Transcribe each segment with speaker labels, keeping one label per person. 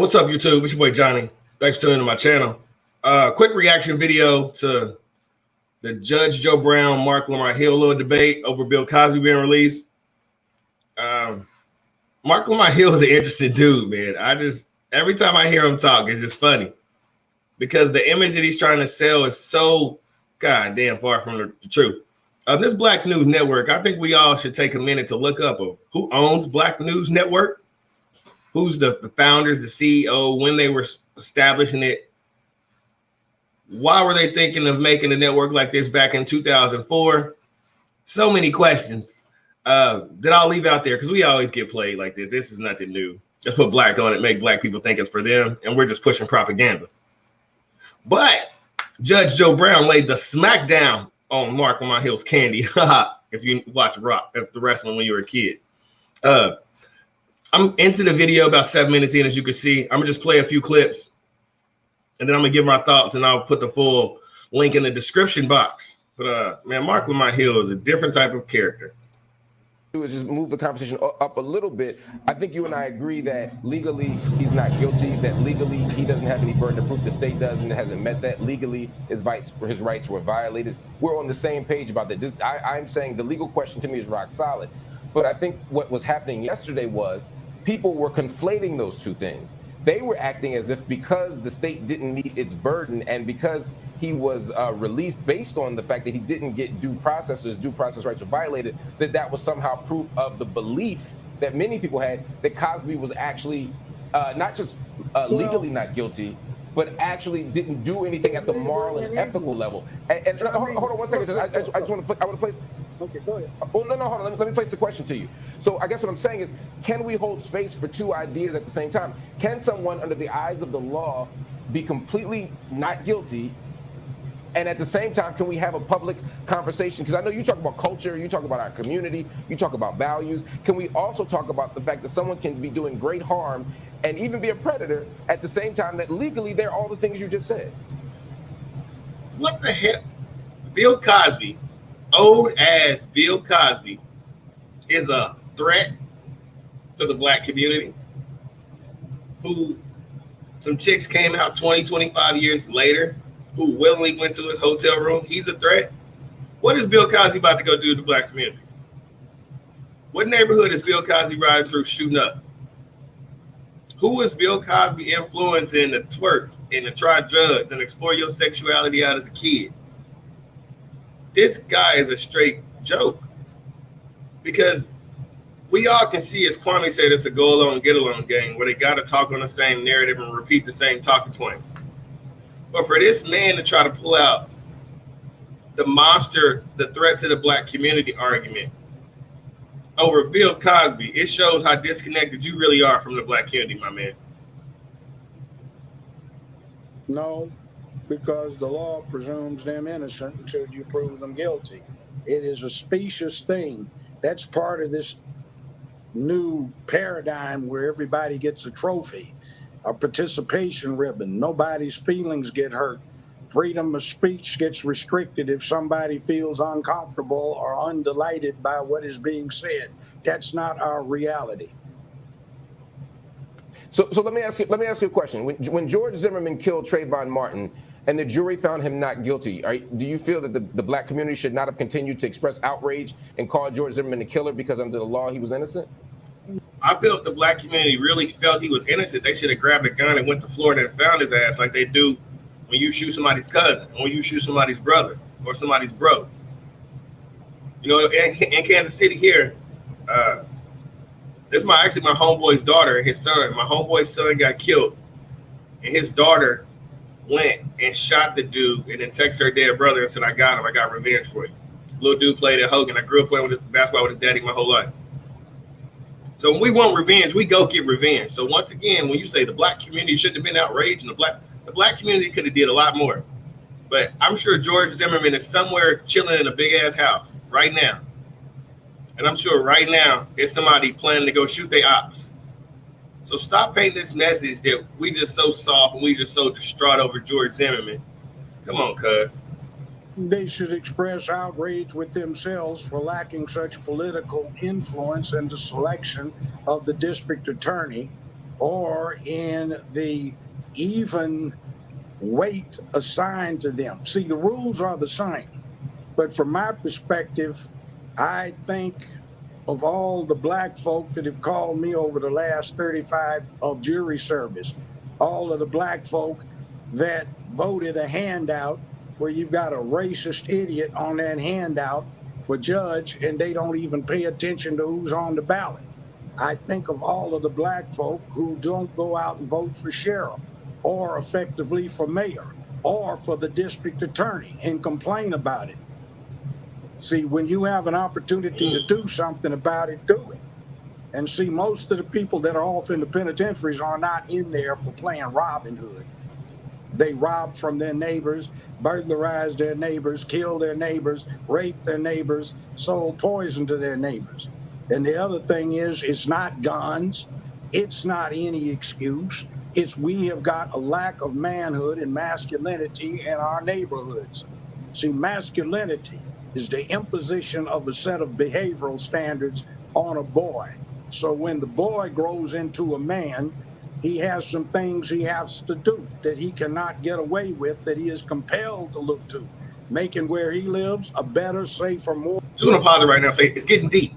Speaker 1: What's up, YouTube? It's your boy Johnny. Thanks for tuning in to my channel. Quick reaction video to the Judge Joe Brown, Marc Lamont Hill little debate over Bill Cosby being released. Marc Lamont Hill is an interesting dude, man. Every time I hear him talk, it's just funny because the image that he's trying to sell is so goddamn far from the truth. This Black News Network, I think we all should take a minute to look up who owns Black News Network, who's the founders, the CEO, when they were establishing it. Why were they thinking of making a network like this back in 2004? So many questions that I'll leave out there because we always get played like this. This is nothing new. Just put black on it, make black people think it's for them, and we're just pushing propaganda. But Judge Joe Brown laid the smackdown on Marc Lamont Hill's candy. If you watch the wrestling when you were a kid. I'm into the video about 7 minutes in, as you can see. I'm gonna just play a few clips and then I'm gonna give my thoughts and I'll put the full link in the description box. But man, Marc Lamont Hill is a different type of character.
Speaker 2: Is just move the conversation up a little bit. I think you and I agree that legally he's not guilty, that legally he doesn't have any burden of proof. The state does and hasn't met that. Legally his rights were violated. We're on the same page about that. I'm saying the legal question to me is rock solid. But I think what was happening yesterday was people were conflating those two things. They were acting as if because the state didn't meet its burden and because he was released based on the fact that he didn't get due process, or his due process rights were violated, that was somehow proof of the belief that many people had that Cosby was actually not just legally not guilty, but actually didn't do anything at the moral and ethical level. And hold on 1 second. I just want to place.
Speaker 3: Okay, go ahead.
Speaker 2: Oh, no, hold on. Let me place the question to you. So I guess what I'm saying is, can we hold space for two ideas at the same time? Can someone, under the eyes of the law, be completely not guilty, and at the same time, can we have a public conversation? Because I know you talk about culture, you talk about our community, you talk about values. Can we also talk about the fact that someone can be doing great harm and even be a predator at the same time that legally they're all the things you just said?
Speaker 1: What the hell? Bill Cosby, old ass Bill Cosby, is a threat to the black community. Who some chicks came out 20, 25 years later who willingly went to his hotel room. He's a threat. What is Bill Cosby about to go do to the black community? What neighborhood is Bill Cosby riding through shooting up? Who is Bill Cosby influencing to twerk and to try drugs and explore your sexuality out as a kid? This guy is a straight joke, because we all can see, as Kwame said, it's a go along, get along game where they got to talk on the same narrative and repeat the same talking points. But for this man to try to pull out the monster, the threat to the black community argument over Bill Cosby, it shows how disconnected you really are from the black community, my man.
Speaker 3: No, because the law presumes them innocent until you prove them guilty. It is a specious thing. That's part of this new paradigm where everybody gets a trophy, a participation ribbon. Nobody's feelings get hurt. Freedom of speech gets restricted if somebody feels uncomfortable or undelighted by what is being said. That's not our reality.
Speaker 2: So let me ask you a question. When George Zimmerman killed Trayvon Martin and the jury found him not guilty, do you feel that the black community should not have continued to express outrage and call George Zimmerman the killer because under the law he was innocent?
Speaker 1: I feel if the black community really felt he was innocent, they should have grabbed a gun and went to Florida and found his ass, like they do when you shoot somebody's cousin or you shoot somebody's brother or somebody's bro. You know, in Kansas City here, this is actually my homeboy's daughter and his son. My homeboy's son got killed, and his daughter went and shot the dude and then texted her dead brother and said, "I got him. I got revenge for you." Little dude played at Hogan. I grew up playing with basketball with his daddy my whole life. So when we want revenge, we go get revenge. So once again, when you say the black community shouldn't have been outraged, and the black community could have did a lot more. But I'm sure George Zimmerman is somewhere chilling in a big ass house right now. And I'm sure right now there's somebody planning to go shoot their ops. So stop painting this message that we just so soft and we just so distraught over George Zimmerman. Come on, cuz.
Speaker 3: They should express outrage with themselves for lacking such political influence in the selection of the district attorney or in the even weight assigned to them. See, the rules are the same. But from my perspective, I think of all the black folk that have called me over the last 35 of jury service, all of the black folk that voted a handout where you've got a racist idiot on that handout for judge and they don't even pay attention to who's on the ballot. I think of all of the black folk who don't go out and vote for sheriff or effectively for mayor or for the district attorney and complain about it. See, when you have an opportunity to do something about it, do it. And see, most of the people that are off in the penitentiaries are not in there for playing Robin Hood. They robbed from their neighbors, burglarized their neighbors, killed their neighbors, raped their neighbors, sold poison to their neighbors. And the other thing is, it's not guns. It's not any excuse. It's we have got a lack of manhood and masculinity in our neighborhoods. See, masculinity is the imposition of a set of behavioral standards on a boy. So when the boy grows into a man, he has some things he has to do that he cannot get away with, that he is compelled to look to, making where he lives a better, safer, more...
Speaker 1: Just want to pause it right now and say it's getting deep.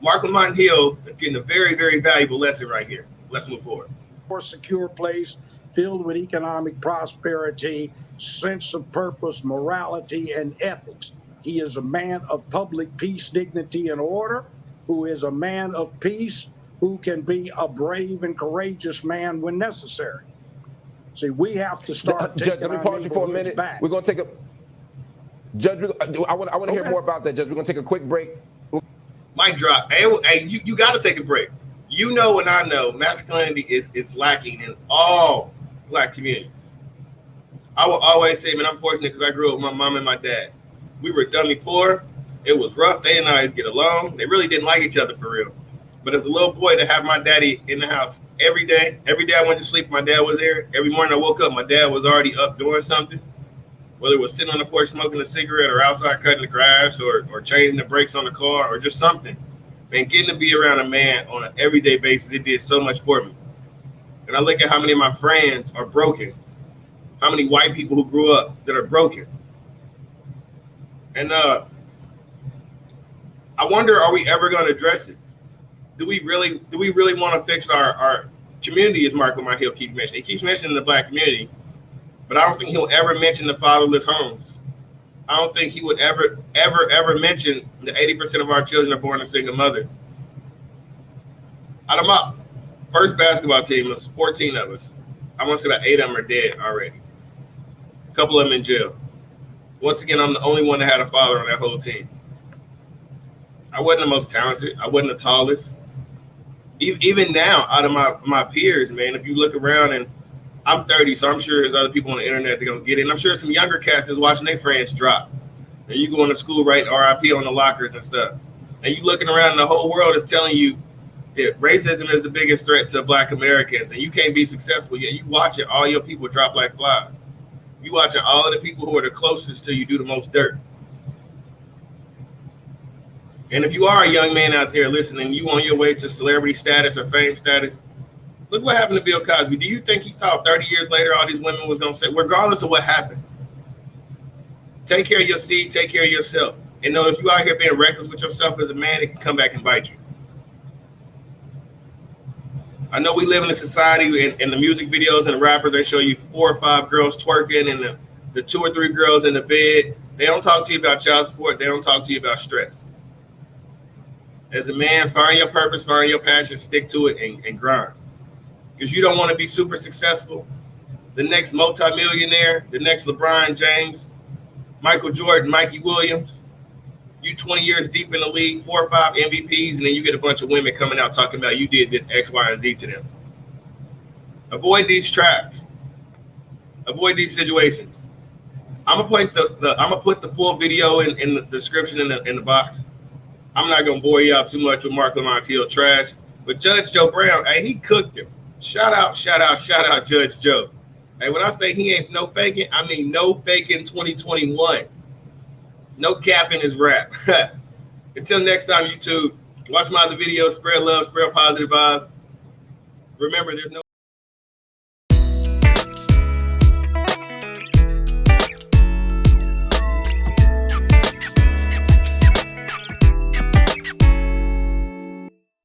Speaker 1: Marc Lamont Hill is getting a very, very valuable lesson right here. Let's move forward.
Speaker 3: More secure place filled with economic prosperity, sense of purpose, morality, and ethics. He is a man of public peace, dignity, and order, who is a man of peace, who can be a brave and courageous man when necessary. See, we have to start taking
Speaker 2: Judge, let me pause you for a minute.
Speaker 3: Back.
Speaker 2: We're going to take a... Judge, I want to hear more about that, Judge. We're going to take a quick break.
Speaker 1: Mic drop. Hey, you got to take a break. You know and I know masculinity is lacking in all black communities. I will always say, man, I'm fortunate because I grew up with my mom and my dad. We were dummy poor. It was rough. They and I get along. They really didn't like each other for real. But as a little boy, to have my daddy in the house every day I went to sleep, my dad was there. Every morning I woke up, my dad was already up doing something. Whether it was sitting on the porch smoking a cigarette or outside cutting the grass or changing the brakes on the car or just something. Man, getting to be around a man on an everyday basis, it did so much for me. And I look at how many of my friends are broken. How many white people who grew up that are broken. And I wonder, are we ever going to address it? Do we really want to fix our community, as Marc Lamont Hill keeps mentioning? He keeps mentioning the black community, but I don't think he'll ever mention the fatherless homes. I don't think he would ever mention the 80% of our children are born to single mothers. Out of my first basketball team, was 14 of us. I want to say about 8 of them are dead already. A couple of them in jail. Once again, I'm the only one that had a father on that whole team. I wasn't the most talented. I wasn't the tallest. Even now, out of my peers, man, if you look around, and I'm 30, so I'm sure there's other people on the internet that are going to get it. And I'm sure some younger cats is watching their friends drop. And you going to school, right, RIP on the lockers and stuff. And you looking around and the whole world is telling you that racism is the biggest threat to black Americans. And you can't be successful yet. You watching all your people drop like flies. You watching all of the people who are the closest to you do the most dirt. And if you are a young man out there listening, you on your way to celebrity status or fame status, look what happened to Bill Cosby. Do you think he thought 30 years later all these women was going to say, regardless of what happened, take care of your seed, take care of yourself. And know if you out here being reckless with yourself as a man, it can come back and bite you. I know we live in a society in the music videos and the rappers, they show you 4 or 5 girls twerking and the 2 or 3 girls in the bed. They don't talk to you about child support. They don't talk to you about stress. As a man, find your purpose, find your passion, stick to it, and grind. Because you don't want to be super successful. The next multimillionaire, the next LeBron James, Michael Jordan, Mikey Williams. You 20 years deep in the league, 4 or 5 MVPs, and then you get a bunch of women coming out talking about you did this X, Y, and Z to them. Avoid these traps. Avoid these situations. I'm gonna put the full video in the description in the box. I'm not gonna bore you out too much with Marc Lamont Hill trash, but Judge Joe Brown, hey, he cooked him. Shout out, Judge Joe. Hey, when I say he ain't no faking, I mean no faking 2021. No cap in his rap. Until next time, YouTube, watch my other videos, spread love, spread positive vibes. remember, there's no